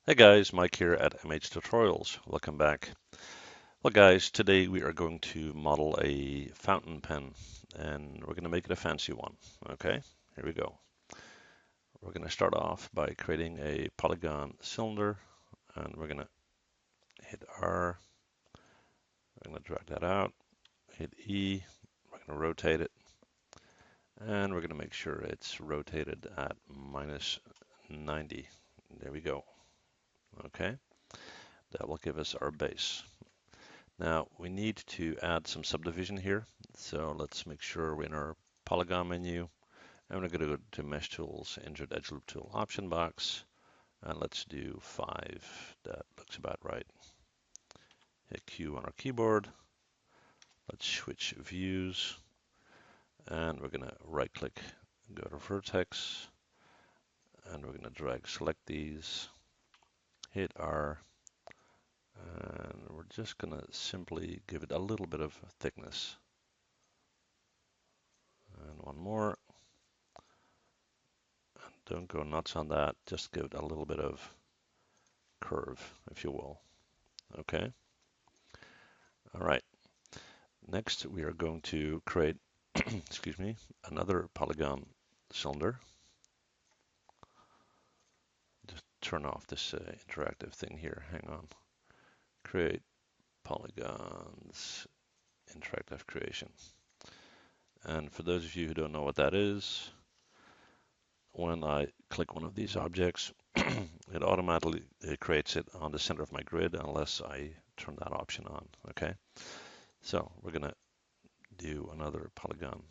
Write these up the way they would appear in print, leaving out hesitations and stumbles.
Hey guys, Mike here at MH Tutorials. Welcome back. Well guys, today we are going to model a fountain pen and we're going to make it a fancy one. Okay, here we go. We're going to start off by creating a polygon cylinder and we're going to hit R. We're going to drag that out, hit E. We're going to rotate it and we're going to make sure it's rotated at minus 90. There we go. Okay, that will give us our base. Now we need to add some subdivision here. So let's make sure we're in our polygon menu and we're going to go to Mesh Tools, Insert Edge Loop Tool option box, and let's do 5. That looks about right. Hit Q on our keyboard. Let's switch views and we're going to right click, go to Vertex, and we're going to drag select these, hit R, and we're just going to simply give it a little bit of thickness. And one more. Don't go nuts on that. Just give it a little bit of curve, if you will. Okay. All right. Next, we are going to create, excuse me, another polygon cylinder. Just turn off this interactive thing here. Hang on. Create polygons, interactive creation. And for those of you who don't know what that is, when I click one of these objects, it automatically creates it on the center of my grid unless I turn that option on. Okay. So we're going to do another polygon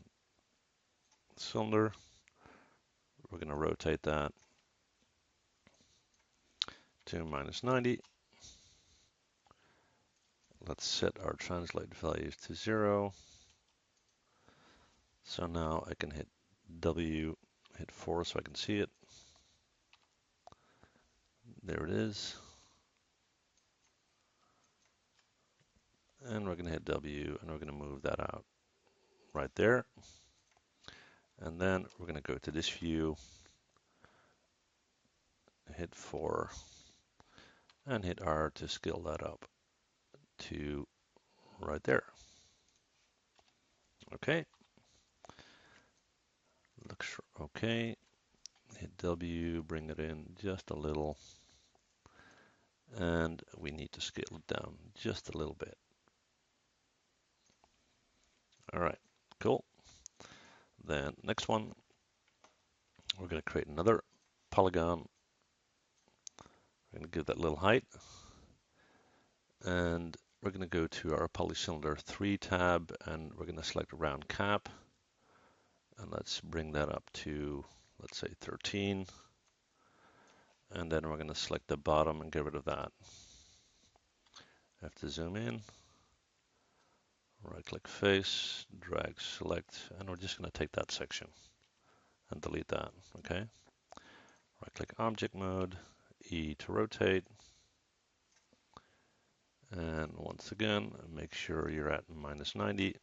cylinder. We're going to rotate that to minus 90. Let's set our translate values to 0. So now I can hit W, hit 4 so I can see it. There it is. And we're going to hit W and we're going to move that out right there. And then we're going to go to this view, hit 4, and hit R to scale that up to right there. Okay. Looks okay. Hit W, bring it in just a little. And we need to scale it down just a little bit. All right, cool. Then next one, we're going to create another polygon. We're going to give that a little height. And we're going to go to our polycylinder 3 tab and we're going to select a round cap. And let's bring that up to, let's say 13. And then we're going to select the bottom and get rid of that. I have to zoom in, right click face, drag select, and we're just going to take that section and delete that. Okay. Right click object mode, E to rotate. And once again, make sure you're at minus 90.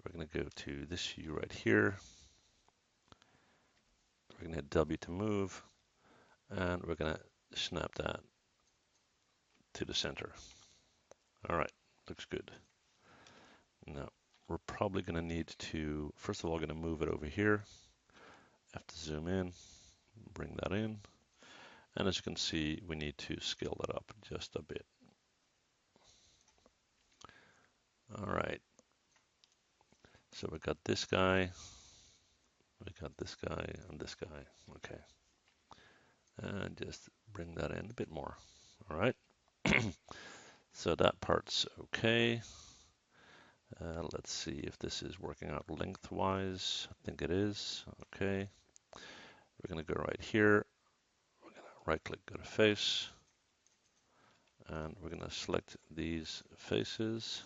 We're going to go to this view right here. We're going to hit W to move, and we're going to snap that to the center. All right, looks good. Now, we're probably going to need to, first of all, going to move it over here. Have to zoom in, bring that in. And as you can see, we need to scale that up just a bit. All right. So we got this guy, we got this guy, and this guy. Okay. And just bring that in a bit more. All right. So that part's okay. Let's see if this is working out lengthwise. I think it is. Okay. We're going to go right here. We're going to right click, go to face. And we're going to select these faces.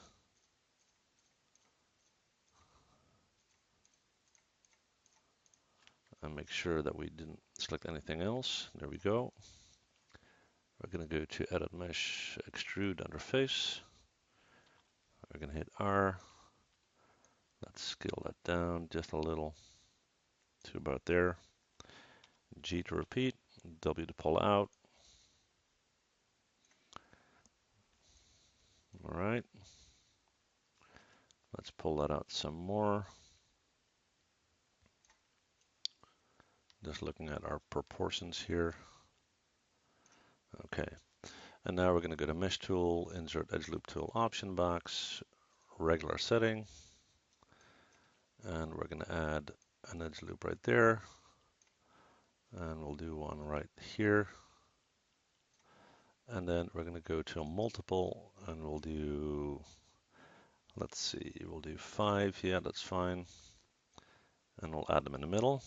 And make sure that we didn't select anything else. There we go. We're going to go to Edit Mesh, Extrude under Face. We're going to hit R. Let's scale that down just a little to about there. G to repeat. W to pull out. All right. Let's pull that out some more. Just looking at our proportions here. Okay. And now we're going to go to Mesh Tool, Insert Edge Loop Tool, Option Box, Regular Setting. And we're going to add an edge loop right there. And we'll do one right here. And then we're going to go to multiple and we'll do, let's see, we'll do 5. Yeah, that's fine. And we'll add them in the middle.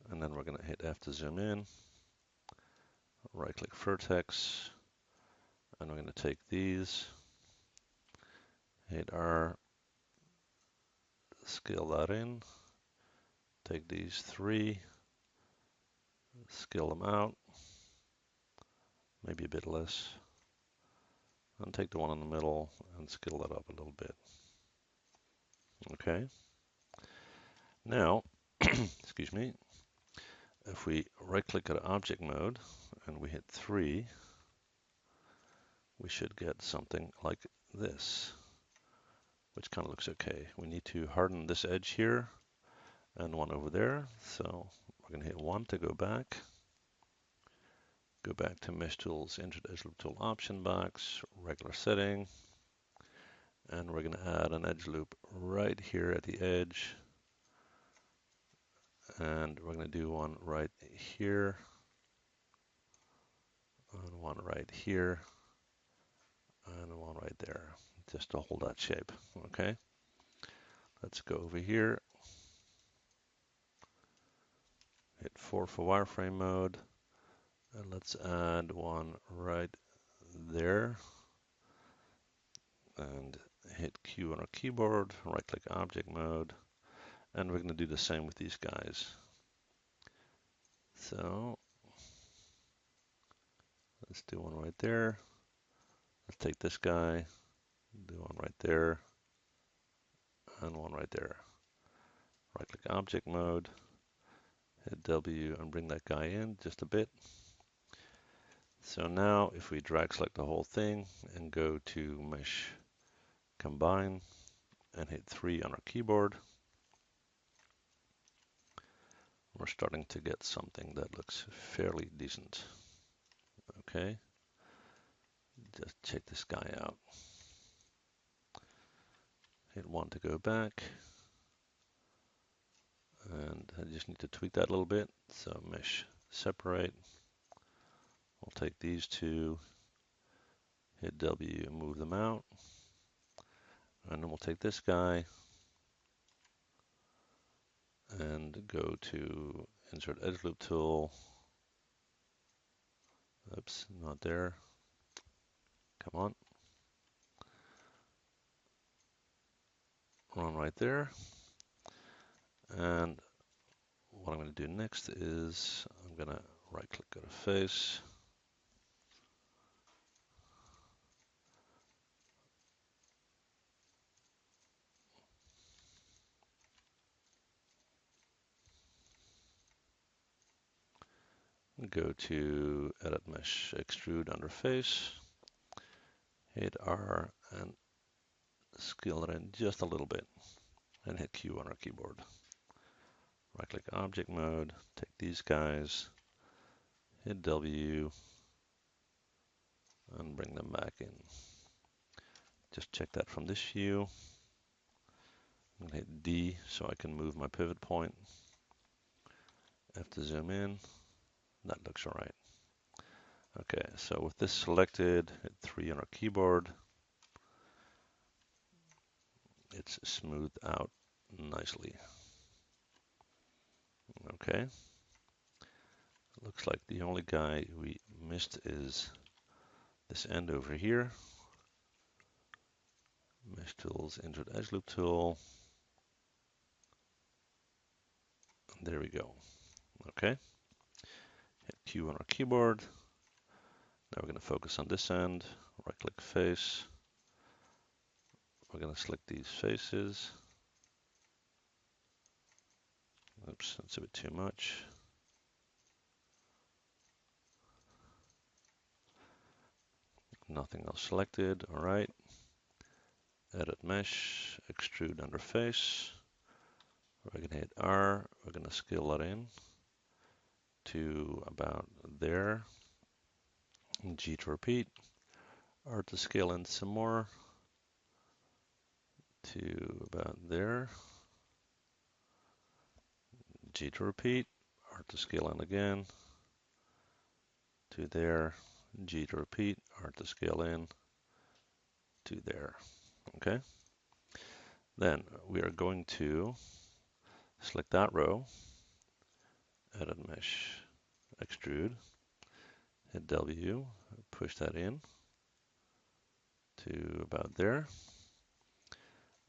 And then we're going to hit F to zoom in. Right click Vertex. And we're going to take these, hit R, scale that in. Take these 3, scale them out. Maybe a bit less. And take the one in the middle and scale that up a little bit. Okay. Now, excuse me, if we right click at object mode and we hit 3, we should get something like this, which kind of looks okay. We need to harden this edge here and one over there. So we're going to hit 1 to go back. Go back to Mesh Tools, Insert Edge Loop Tool, Option Box, Regular Setting. And we're going to add an edge loop right here at the edge. And we're going to do one right here. And one right here. And one right there, just to hold that shape. Okay. Let's go over here. Hit 4 for wireframe mode. And let's add one right there. And hit Q on our keyboard, right click object mode. And we're going to do the same with these guys. So let's do one right there. Let's take this guy, do one right there, and one right there. Right click object mode, hit W and bring that guy in just a bit. So now if we drag select the whole thing and go to Mesh Combine and hit 3 on our keyboard, we're starting to get something that looks fairly decent. Okay, just check this guy out. Hit 1 to go back. And I just need to tweak that a little bit. So mesh separate. We'll take these two, hit W and move them out. And then we'll take this guy and go to Insert Edge Loop Tool. Oops, not there. Come on. Run right there. And what I'm going to do next is I'm going to right click, go to face. Go to Edit Mesh, Extrude under face. Hit R and scale it in just a little bit. And hit Q on our keyboard. Right click object mode, take these guys, hit W, and bring them back in. Just check that from this view. I'm going to hit D so I can move my pivot point. F to zoom in. That looks all right. Okay, so with this selected, hit 3 on our keyboard. It's smoothed out nicely. Okay. Looks like the only guy we missed is this end over here. Mesh Tools, Insert Edge Loop Tool. There we go. Okay. Hit Q on our keyboard. Now we're going to focus on this end. Right click face. We're going to select these faces. Oops, that's a bit too much. Nothing else selected. All right. Edit mesh, extrude under face. We're going to hit R. We're going to scale that in to about there. And G to repeat. R to scale in some more to about there. G to repeat. R to scale in again to there. G to repeat. R to scale in to there. Okay. Then we are going to select that row, edit mesh, extrude, hit W, push that in to about there.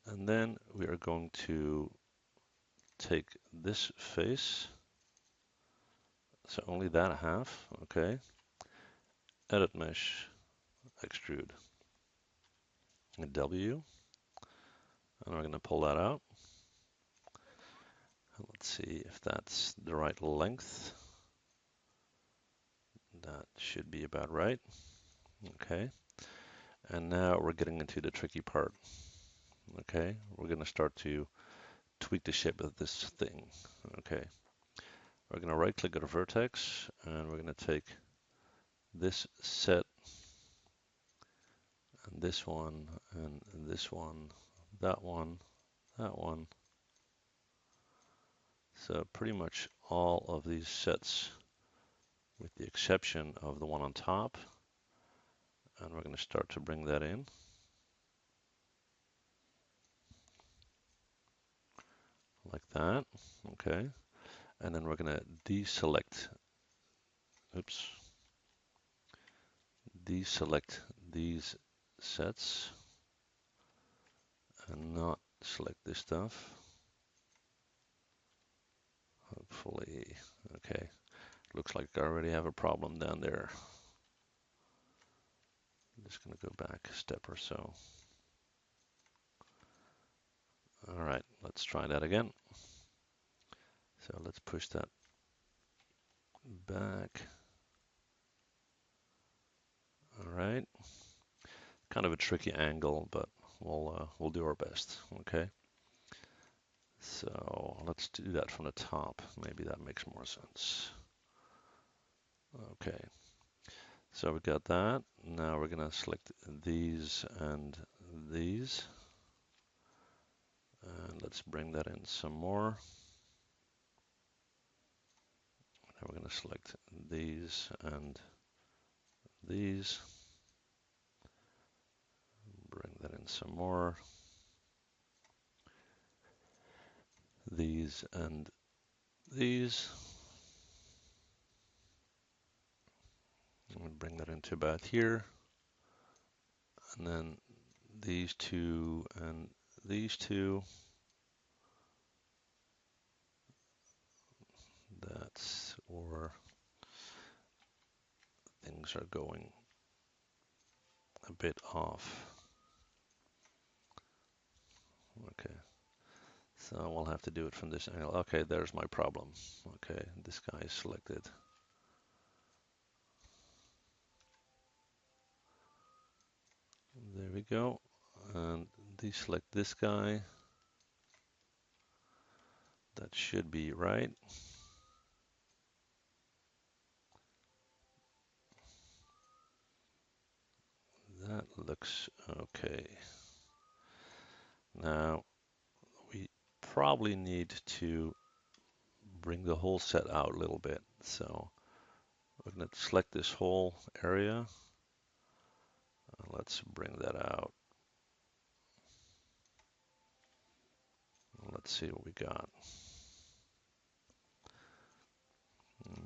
And then we are going to take this face, so only that half, okay, edit mesh, extrude, hit W, and we're going to pull that out. And let's see if that's the right length. That should be about right. Okay. And now we're getting into the tricky part. Okay. We're going to start to tweak the shape of this thing. Okay. We're going to right click at a vertex and we're going to take this set and this one and this one, that one, that one. So pretty much all of these sets with the exception of the one on top. And we're going to start to bring that in. Like that. Okay. And then we're going to deselect, oops, deselect these sets and not select this stuff. Hopefully, okay. Looks like I already have a problem down there. I'm just going to go back a step or so. All right, let's try that again. So let's push that back. All right. Kind of a tricky angle, but we'll do our best. Okay. So let's do that from the top. Maybe that makes more sense. Okay. So we got that. Now we're going to select these and these. And let's bring that in some more. Now we're going to select these and these. Bring that in some more. These and these. And bring that into about here. And then these two and these two. That's where things are going a bit off. Okay. So we'll have to do it from this angle. Okay, there's my problem. Okay, this guy is selected. There we go. And deselect this guy. That should be right. That looks okay. Now, we probably need to bring the whole set out a little bit. So we're going to select this whole area. Let's bring that out. Let's see what we got.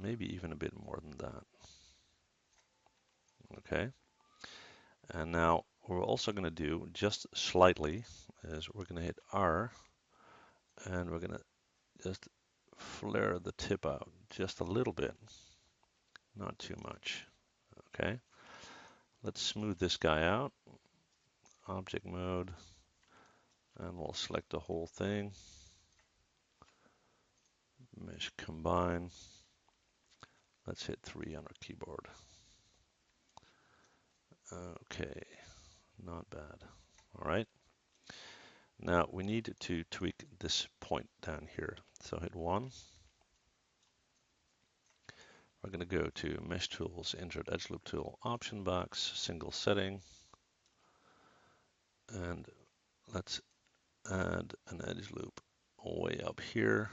Maybe even a bit more than that. Okay. And now what we're also going to do just slightly is we're going to hit R and we're going to just flare the tip out just a little bit, not too much. Okay. Let's smooth this guy out. Object mode, and we'll select the whole thing. Mesh combine. Let's hit 3 on our keyboard. Okay, not bad. All right. Now we need to tweak this point down here. So hit 1. We're going to go to Mesh Tools, Insert Edge Loop Tool, Option Box, Single Setting, and let's add an edge loop way up here.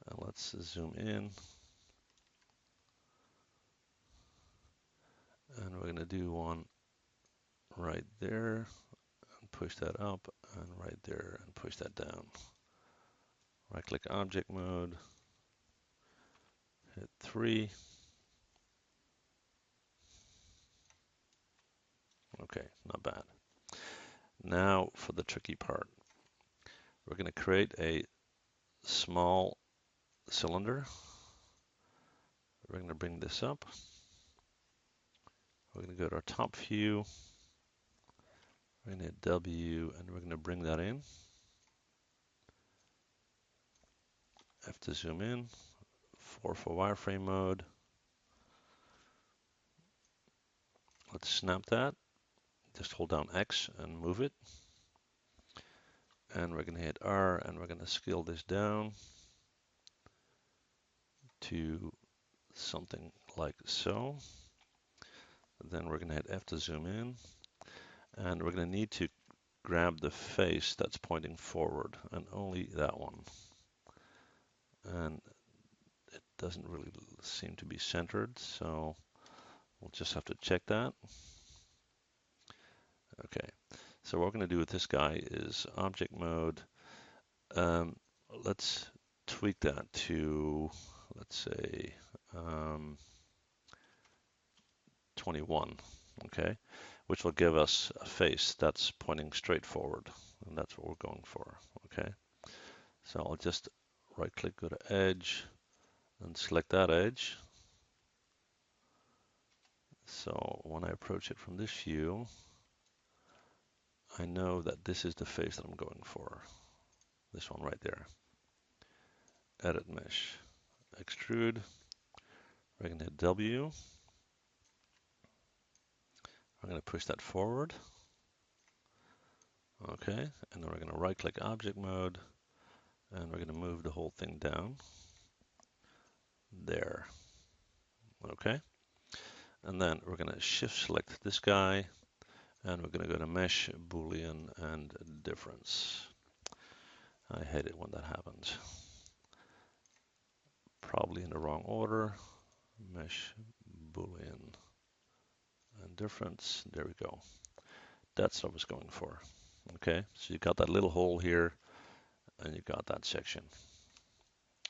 And let's zoom in. And we're going to do one right there, and push that up, and right there, and push that down. Right-click Object Mode, hit 3. Okay, not bad. Now for the tricky part. We're going to create a small cylinder. We're going to bring this up. We're going to go to our top view. We're going to hit W, and we're going to bring that in. Have to zoom in. 4 for wireframe mode. Let's snap that. Just hold down X and move it. And we're going to hit R, and we're going to scale this down to something like so. Then we're going to hit F to zoom in. And we're going to need to grab the face that's pointing forward, and only that one. And it doesn't really seem to be centered, so we'll just have to check that. Okay, so what we're going to do with this guy is object mode. Let's tweak that to, let's say, 21, okay, which will give us a face that's pointing straight forward, and that's what we're going for, okay. So I'll just right-click, go to Edge, and select that edge. So when I approach it from this view, I know that this is the face that I'm going for. This one right there. Edit Mesh. Extrude. We're going to hit W. I'm going to push that forward. Okay, and then we're going to right-click Object Mode, and we're going to move the whole thing down. There. Okay. And then we're going to shift select this guy, and we're going to go to Mesh, Boolean, and Difference. I hate it when that happens. Probably in the wrong order. Mesh, Boolean, and Difference. There we go. That's what I was going for. Okay, so you got that little hole here, and you got that section.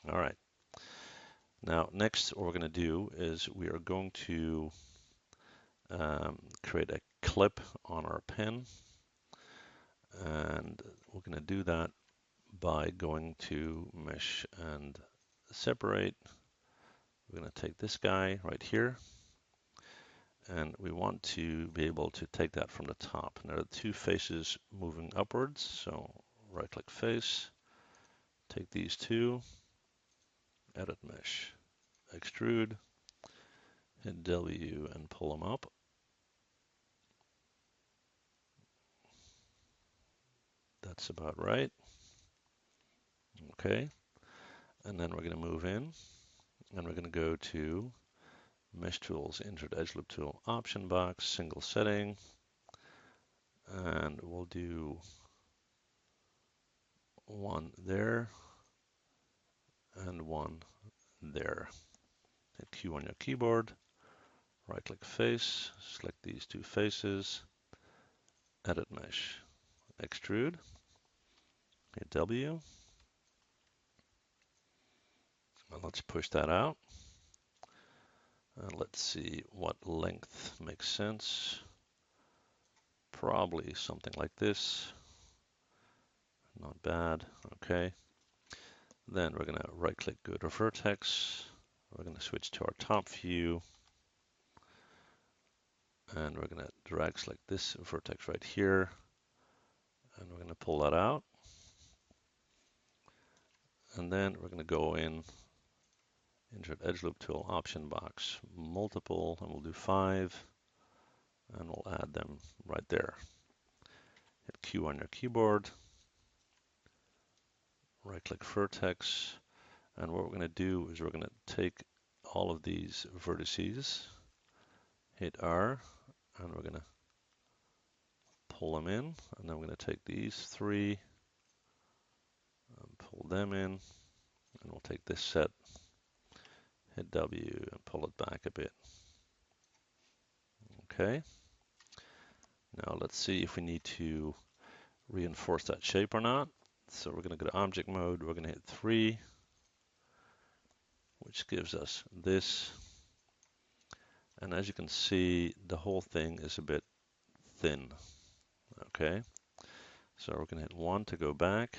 All right. Now, next, what we're going to do is we are going to create a clip on our pen, and we're going to do that by going to Mesh and Separate. We're going to take this guy right here, and we want to be able to take that from the top. Now, the two faces moving upwards, so right-click Face, take these two, Edit Mesh, Extrude, hit W and pull them up. That's about right. Okay, and then we're going to move in, and we're going to go to Mesh Tools, Insert Edge Loop Tool, Option Box, Single Setting, and we'll do one there and one there. Hit Q on your keyboard, right-click Face, select these two faces, Edit Mesh, Extrude, hit W, and let's push that out. And let's see what length makes sense. Probably something like this. Not bad. Okay. Then we're going to right click, go to Vertex. We're going to switch to our top view. And we're going to drag select this vertex right here. And we're going to pull that out. And then we're going to go in, insert edge loop tool, option box, multiple, and we'll do 5. and we'll add them right there. Hit Q on your keyboard, right-click Vertex, and what we're going to do is we're going to take all of these vertices, hit R, and we're going to pull them in, and then we're going to take these three and pull them in, and we'll take this set, hit W, and pull it back a bit. Okay. Now let's see if we need to reinforce that shape or not. So we're going to go to object mode, we're going to hit 3, which gives us this. And as you can see, the whole thing is a bit thin. Okay, so we're going to hit 1 to go back.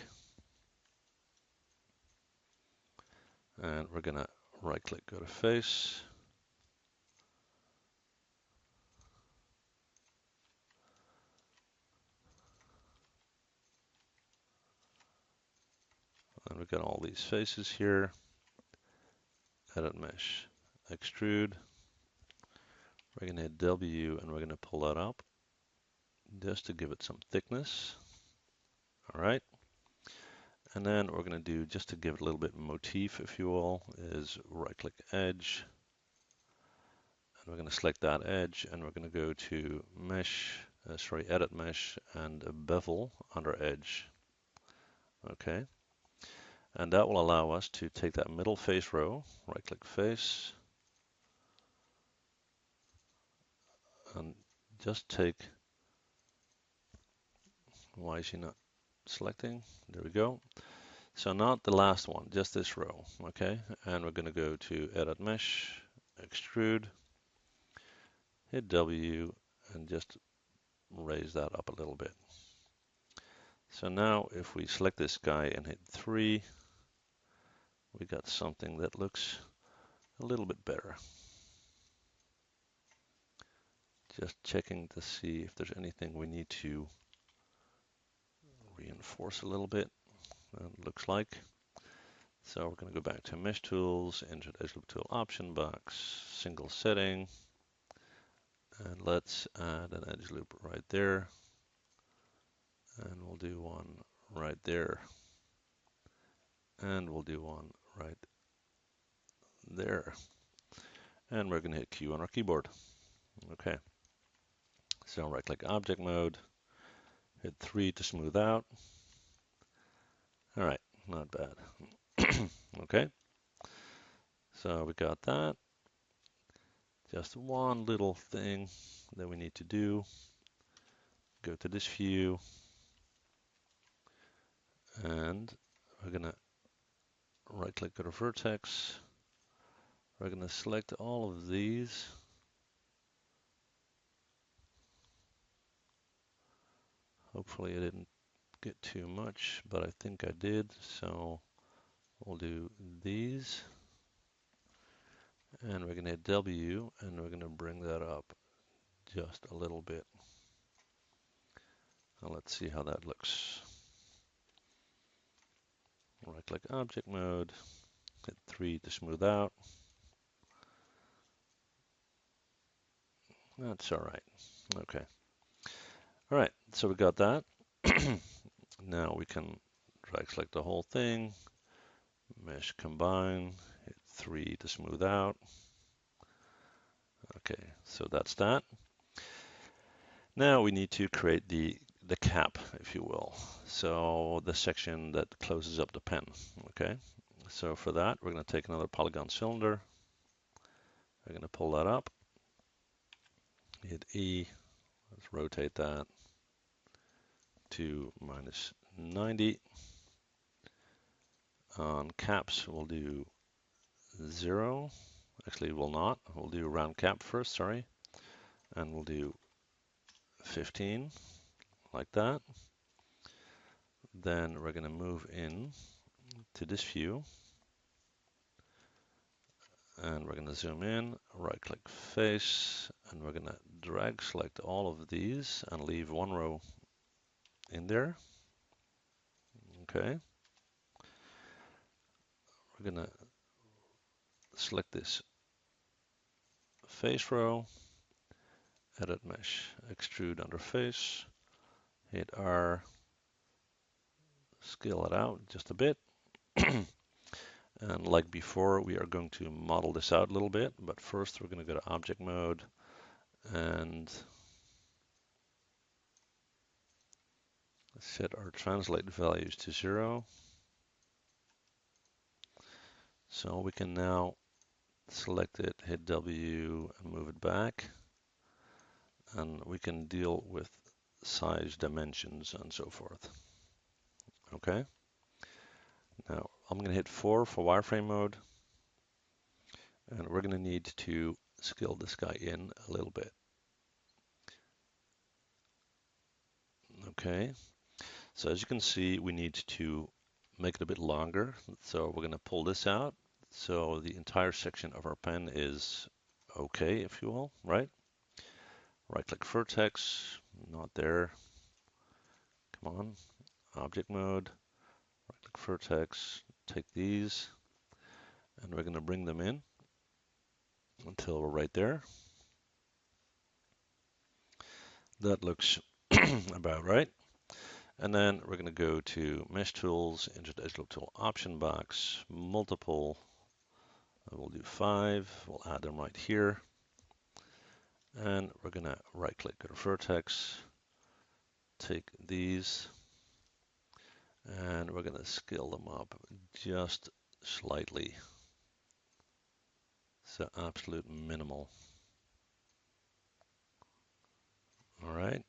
And we're going to right click, go to face. And we've got all these faces here. Edit mesh, extrude. We're going to hit W and we're going to pull that up just to give it some thickness. All right. And then what we're going to do, just to give it a little bit motif, if you will, is right click edge. And we're going to select that edge and we're going to go to mesh, edit mesh and bevel under edge. Okay. And that will allow us to take that middle face row, right click face, and just take, why is she not selecting? There we go. So not the last one, just this row, okay? And we're going to go to edit mesh, extrude, hit W, and just raise that up a little bit. So now if we select this guy and hit 3, we got something that looks a little bit better. Just checking to see if there's anything we need to reinforce a little bit. It looks like. So we're going to go back to mesh tools, insert edge loop tool option box, single setting, and let's add an edge loop right there. And we'll do one right there. And we'll do one right there. And we're going to hit Q on our keyboard. Okay. So right click object mode, hit 3 to smooth out. All right, not bad. Okay. So we got that. Just one little thing that we need to do. Go to this view. And we're going to right click, go to vertex. We're going to select all of these. Hopefully I didn't get too much, but I think I did. So we'll do these. And we're going to hit W and we're going to bring that up just a little bit. Now let's see how that looks. Right click object mode, hit 3 to smooth out. That's all right. Okay. All right, so we got that. Now we can drag select the whole thing, mesh combine, hit 3 to smooth out. Okay, so that's that. Now we need to create the cap, if you will. So the section that closes up the pen. Okay, so for that we're going to take another polygon cylinder. We're going to pull that up, hit E, let's rotate that to -90. On caps we'll do 0. Actually we'll not, we'll do round cap first, sorry. And we'll do 15, like that. Then we're going to move in to this view. And we're going to zoom in, right click face, and we're going to drag select all of these and leave one row in there. Okay. We're going to select this face row, edit mesh, extrude under face, hit R, scale it out just a bit. And like before, we are going to model this out a little bit, but first we're going to go to object mode and set our translate values to 0. So we can now select it, hit W and move it back. And we can deal with size, dimensions, and so forth. Okay. Now I'm going to hit 4 for wireframe mode. And we're going to need to scale this guy in a little bit. Okay. So as you can see, we need to make it a bit longer. So we're going to pull this out. So the entire section of our pen is okay, if you will, right? Right click Vertex, not there. Come on, object mode, right click Vertex, take these, and we're going to bring them in until we're right there. That looks about right. And then we're going to go to Mesh Tools, Insert Edge Loop Tool Option Box, Multiple. We'll do 5. We'll add them right here. And we're going to right click, go to Vertex, take these, and we're going to scale them up just slightly. So absolute minimal. All right.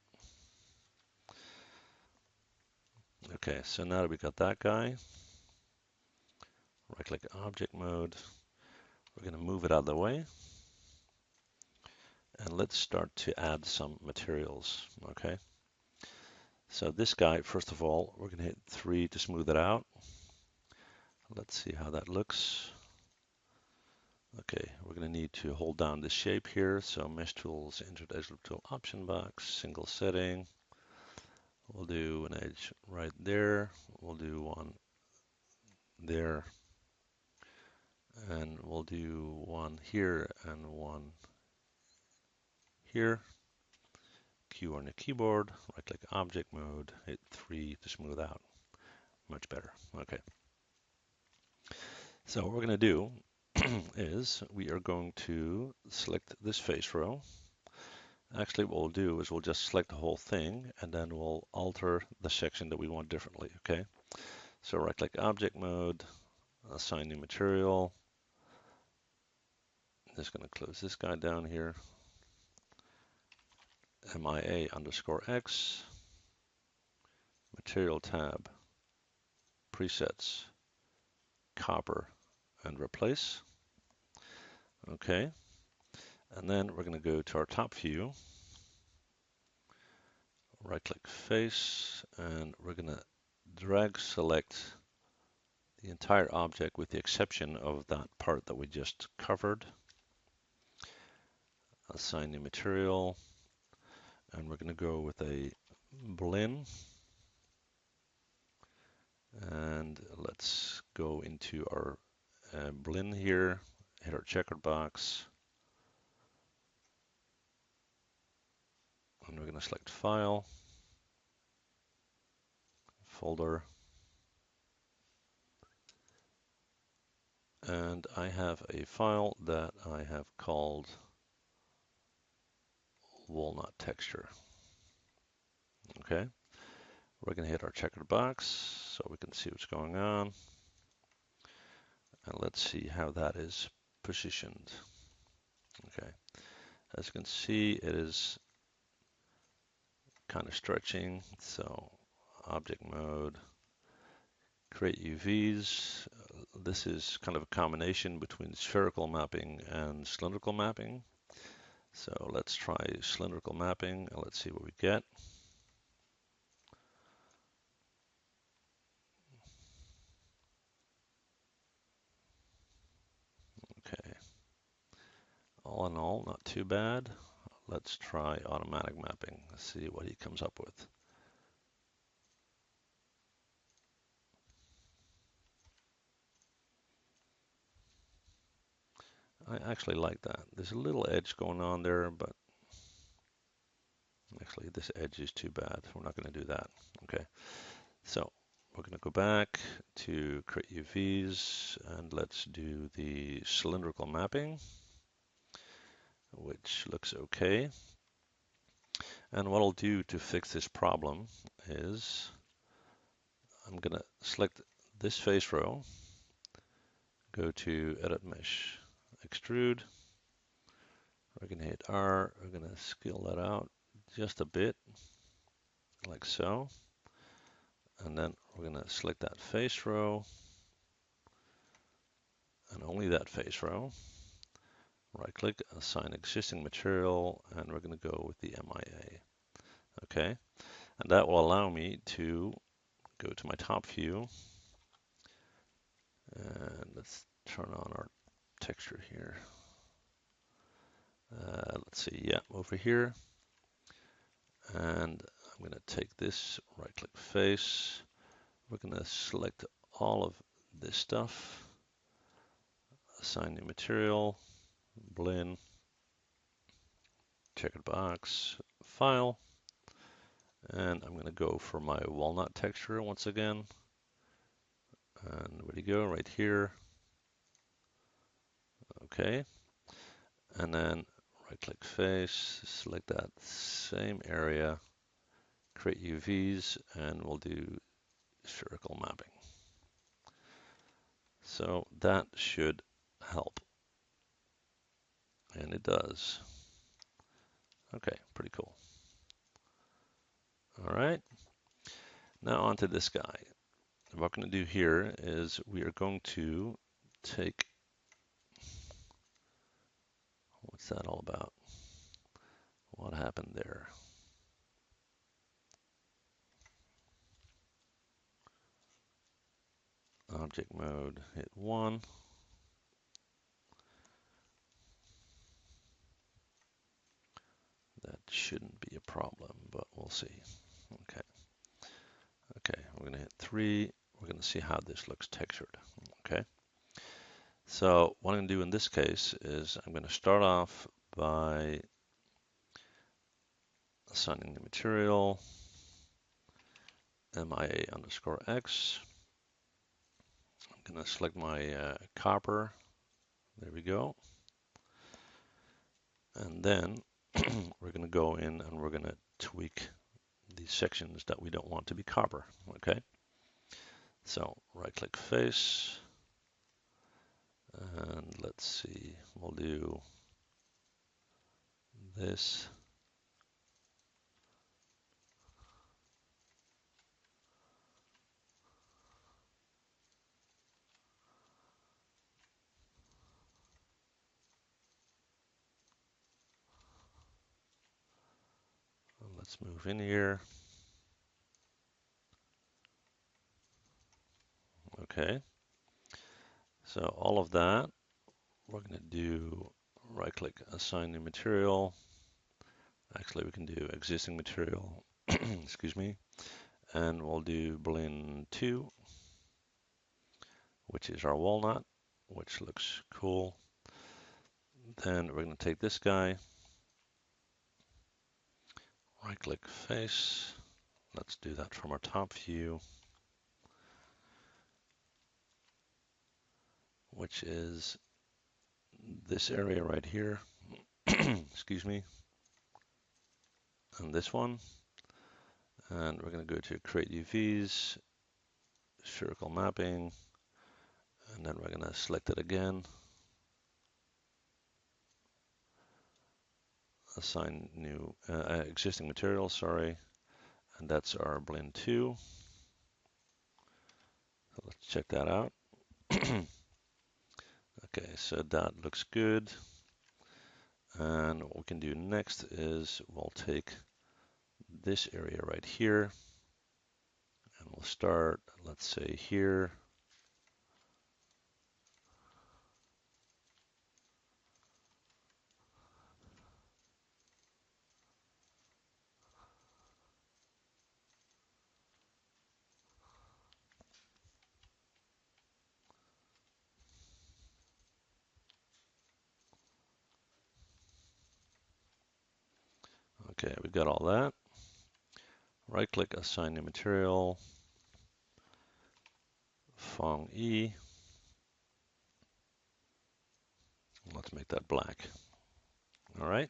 Okay, so now that we got that guy, right click object mode, we're going to move it out of the way. And let's start to add some materials, okay? So this guy, first of all, we're going to hit 3 to smooth it out. Let's see how that looks. Okay, we're going to need to hold down this shape here. So Mesh Tools, Insert Edge Loop Tool Option Box, Single Setting. We'll do an edge right there. We'll do one there. And we'll do one here and one here. Q on your keyboard, right click Object Mode, hit 3 to smooth out. Much better. Okay. So what we're going to do is we are going to select this face row. Actually, what we'll do is we'll just select the whole thing and then we'll alter the section that we want differently, okay? So right click Object Mode, assign new material. I'm just going to close this guy down here. MIA underscore X, Material tab, Presets, Copper, and Replace. Okay. And then we're going to go to our top view, right click face, and we're going to drag select the entire object with the exception of that part that we just covered. Assign new material, and we're going to go with a blend. And let's go into our blend here, hit our checkered box, and we're going to select File, Folder, and I have a file that I have called walnut texture. Okay, we're going to hit our checkered box so we can see what's going on. And let's see how that is positioned. Okay, as you can see, it is kind of stretching. So object mode, create UVs. This is kind of a combination between spherical mapping and cylindrical mapping. So let's try cylindrical mapping and let's see what we get. Okay, all in all, not too bad. Let's try automatic mapping. Let's see what he comes up with. I actually like that. There's a little edge going on there, but Actually, this edge is too bad. We're not going to do that. Okay, so we're going to go back to create UVs and let's do the cylindrical mapping, which looks okay. And what I'll do to fix this problem is I'm going to select this face row, go to Edit Mesh, Extrude. We're going to hit R. We're going to scale that out just a bit, like so. And then we're going to select that face row, and only that face row. Right-click, assign existing material, and we're going to go with the MIA. Okay, and that will allow me to go to my top view, and let's turn on our texture here. Let's see, yeah, over here. And I'm going to take this right-click face. We're going to select all of this stuff, assign new material, blend, checkered box, file, and I'm going to go for my walnut texture once again. And where do you go? Right here. Okay. And then right-click face, select that same area, create UVs, and we'll do spherical mapping. So that should help. And it does. Okay, pretty cool. All right. Now onto this guy. What we're going to do here is we are going to take, what's that all about? What happened there? Object mode, hit 1. That shouldn't be a problem, but we'll see. Okay. Okay, we're going to hit 3. We're going to see how this looks textured. Okay. So what I'm going to do in this case is I'm going to start off by assigning the material MIA underscore X. I'm going to select my copper. There we go. And then we're going to go in and we're going to tweak these sections that we don't want to be copper. Okay. So right-click face. And let's see, we'll do this. Let's move in here. Okay. So all of that, we're going to do right-click, assign new material. Actually, we can do existing material, excuse me, and we'll do blend 2, which is our walnut, which looks cool. Then we're going to take this guy, right-click face. Let's do that from our top view, which is this area right here. Excuse me. And this one. And we're going to go to create UVs, spherical mapping, and then we're going to select it again. Assign new existing material, sorry, and that's our blend 2. So let's check that out. Okay, so that looks good. And what we can do next is we'll take this area right here and we'll start, let's say here. Okay, we got all that. Right click, assign new material, Fong E. Let's make that black. All right.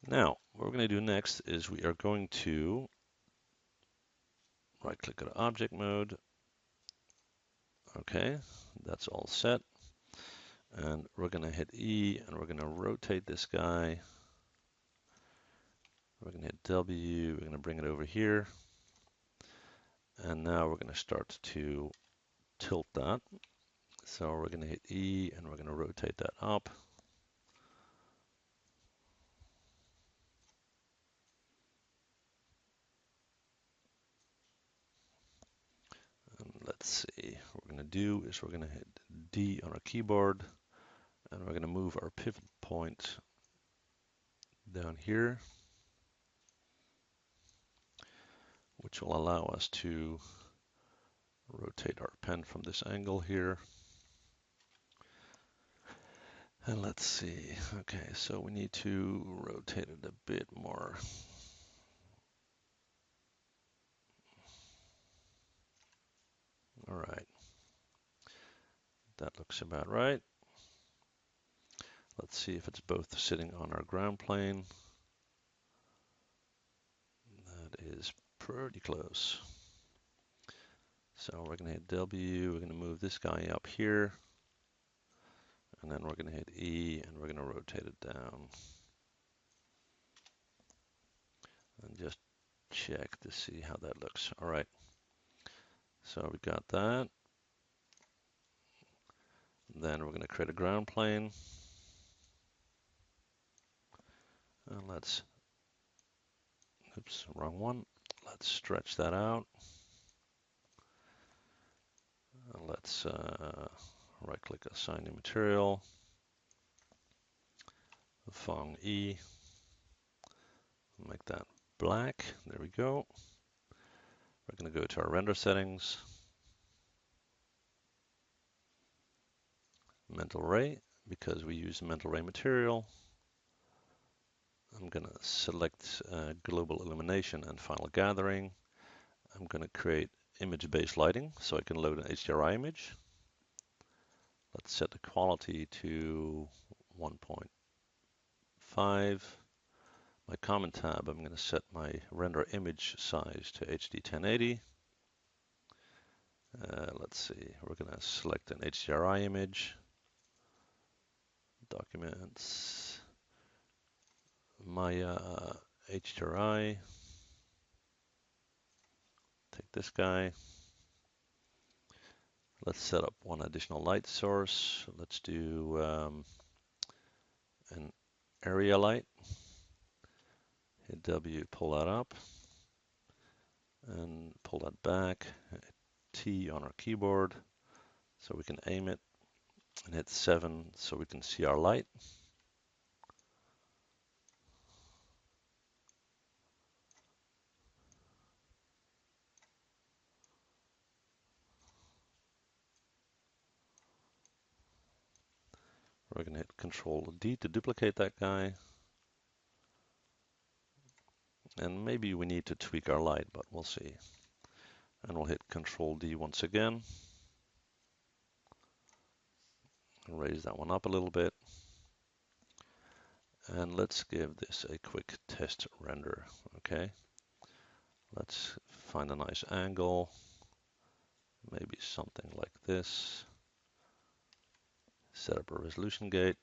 Now, what we're going to do next is we are going to right click at object mode. Okay, that's all set. And we're going to hit E and we're going to rotate this guy. We're going to hit W, we're going to bring it over here. And now we're going to start to tilt that. So we're going to hit E and we're going to rotate that up. And let's see, what we're going to do is we're going to hit D on our keyboard and we're going to move our pivot point down here, which will allow us to rotate our pen from this angle here. And let's see, okay, so we need to rotate it a bit more. All right, that looks about right. Let's see if it's both sitting on our ground plane. That is pretty close. So we're going to hit W, we're going to move this guy up here, and then we're going to hit E, and we're going to rotate it down. And just check to see how that looks. All right, so we got that. Then we're going to create a ground plane. And let's, oops, wrong one. Let's stretch that out. And let's right click, assign new material, Fong E, make that black. There we go. We're going to go to our render settings, mental ray, because we use mental ray material. I'm going to select global illumination and final gathering. I'm going to create image-based lighting so I can load an HDRI image. Let's set the quality to 1.5. My comment tab, I'm going to set my render image size to HD 1080. Let's see, we're going to select an HDRI image. Documents, Maya HDRI. Take this guy. Let's set up one additional light source. Let's do an area light. Hit W, pull that up, and pull that back. Hit T on our keyboard so we can aim it, and hit 7 so we can see our light. We're going to hit Control D to duplicate that guy. And maybe we need to tweak our light, but we'll see. And we'll hit Control D once again. Raise that one up a little bit. And let's give this a quick test render, okay? Let's find a nice angle, maybe something like this. Set up a resolution gate.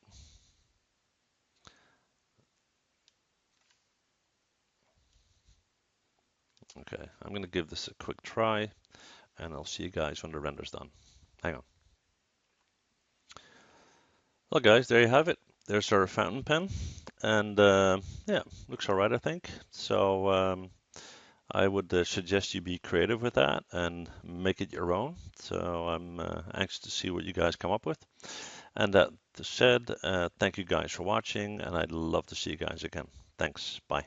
Okay, I'm going to give this a quick try, and I'll see you guys when the render's done. Hang on. Well, guys, there you have it. There's our fountain pen, and yeah, looks all right, I think. So I would suggest you be creative with that and make it your own. So I'm anxious to see what you guys come up with. And that said, thank you guys for watching, and I'd love to see you guys again. Thanks. Bye.